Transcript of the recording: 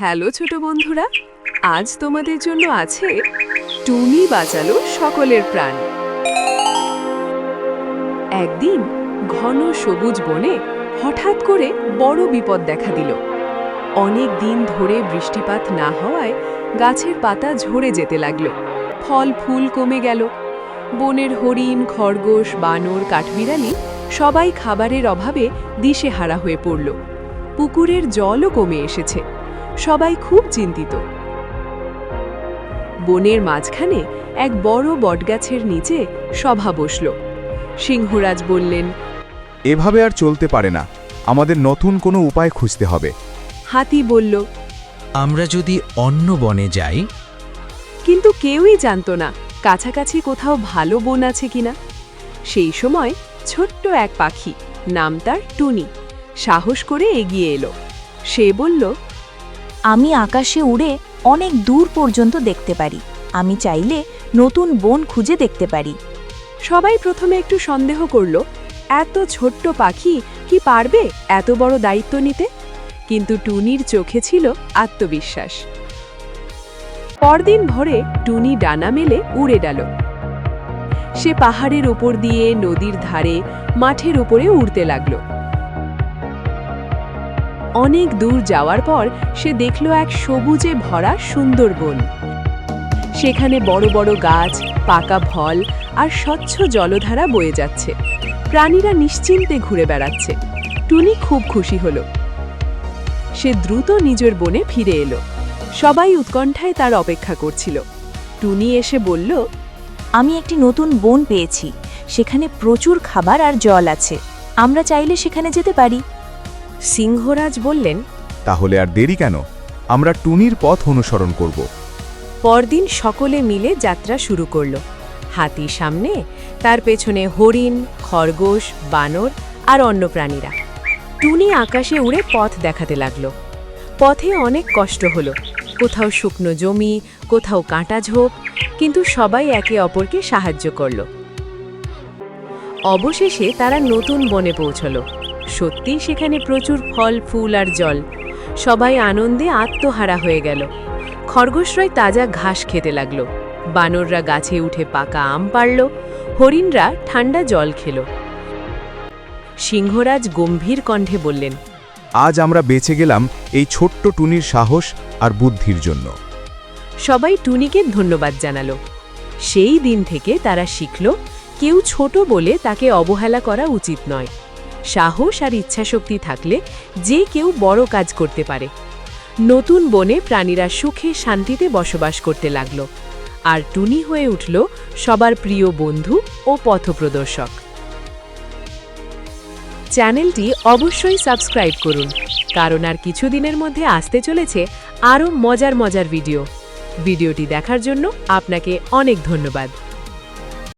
Hello ছোট বন্ধুরা, আজ তোমাদের জন্য আছে টুনি বাঁচালো সকলের প্রাণ। একদিন ঘন সবুজ বনে হঠাৎ করে বড় বিপদ দেখা দিল। অনেক দিন ধরে বৃষ্টিপাত না হওয়ায় গাছের পাতা ঝরে যেতে লাগলো, ফল ফুল কমে গেল। বনের হরিণ, খরগোশ, বানর, কাঠবিড়ালি সবাই খাবারের অভাবে দিশেহারা হয়ে পড়ল। পুকুরের জলও কমে এসেছে। সবাই খুব চিন্তিত। বনের মাঝখানে এক বড় বটগাছের নিচে সভা বসল। সিংহরাজ বললেন, এভাবে আর চলতে পারে না, আমাদের নতুন কোনো উপায় খুঁজতে হবে। হাতি বলল, আমরা যদি অন্য বনে যাই। কিন্তু কেউই জানত না কাছাকাছি কোথাও ভালো বন আছে কিনা। সেই সময় ছোট্ট এক পাখি, নাম তার টুনি, সাহস করে এগিয়ে এলো। সে বলল, আমি আকাশে উড়ে অনেক দূর পর্যন্ত দেখতে পারি। আমি চাইলে নতুন বন খুঁজে দেখতে পারি। সবাই প্রথমে একটু সন্দেহ করল, এত ছোট্ট পাখি কি পারবে এত বড় দায়িত্ব নিতে? কিন্তু টুনির চোখে ছিল আত্মবিশ্বাস। পরদিন ভোরে টুনি ডানা মেলে উড়ে গেল। সে পাহাড়ের ওপর দিয়ে, নদীর ধারে, মাঠের উপরে উড়তে লাগল। অনেক দূর যাওয়ার পর সে দেখল এক সবুজে ভরা সুন্দর বন। সেখানে বড় বড় গাছ, পাকা ফল আর স্বচ্ছ জলধারা বয়ে যাচ্ছে। প্রাণীরা নিশ্চিন্তে ঘুরে বেড়াচ্ছে। টুনি খুব খুশি হল। সে দ্রুত নিজের বনে ফিরে এলো। সবাই উৎকণ্ঠায় তার অপেক্ষা করছিল। টুনি এসে বলল, আমি একটি নতুন বন পেয়েছি। সেখানে প্রচুর খাবার আর জল আছে। আমরা চাইলে সেখানে যেতে পারি। সিংহরাজ বললেন, তাহলে আর দেরি কেন, আমরা টুনির পথ অনুসরণ করব। পরদিন সকলে মিলে যাত্রা শুরু করল। হাতি সামনে, তার পেছনে হরিণ, খরগোশ, বানর আর অন্য প্রাণীরা। টুনি আকাশে উড়ে পথ দেখাতে লাগল। পথে অনেক কষ্ট হলো, কোথাও শুকনো জমি, কোথাও কাঁটা ঝোপ, কিন্তু সবাই একে অপরকে সাহায্য করল। অবশেষে তারা নতুন বনে পৌঁছল। সত্যি সেখানে প্রচুর ফল, ফুল আর জল। সবাই আনন্দে আত্মহারা হয়ে গেল। খরগোশরাই তাজা ঘাস খেতে লাগলো, বানররা গাছে উঠে পাকা আম পাড়ল, হরিণরা ঠান্ডা জল খেল। সিংহরাজ গম্ভীর কণ্ঠে বললেন, আজ আমরা বেঁচে গেলাম এই ছোট্ট টুনির সাহস আর বুদ্ধির জন্য। সবাই টুনিকে ধন্যবাদ জানালো। সেই দিন থেকে তারা শিখল, কেউ ছোট বলে তাকে অবহেলা করা উচিত নয়। সাহস আর ইচ্ছাশক্তি থাকলে যে কেউ বড় কাজ করতে পারে। নতুন বনে প্রাণীরা সুখে শান্তিতে বসবাস করতে লাগল। আর টুনি হয়ে উঠল সবার প্রিয় বন্ধু ও পথপ্রদর্শক। চ্যানেলটি অবশ্যই সাবস্ক্রাইব করুন, কারণ আর কিছুদিনের মধ্যে আসতে চলেছে আরও মজার ভিডিওটি দেখার জন্য আপনাকে অনেক ধন্যবাদ।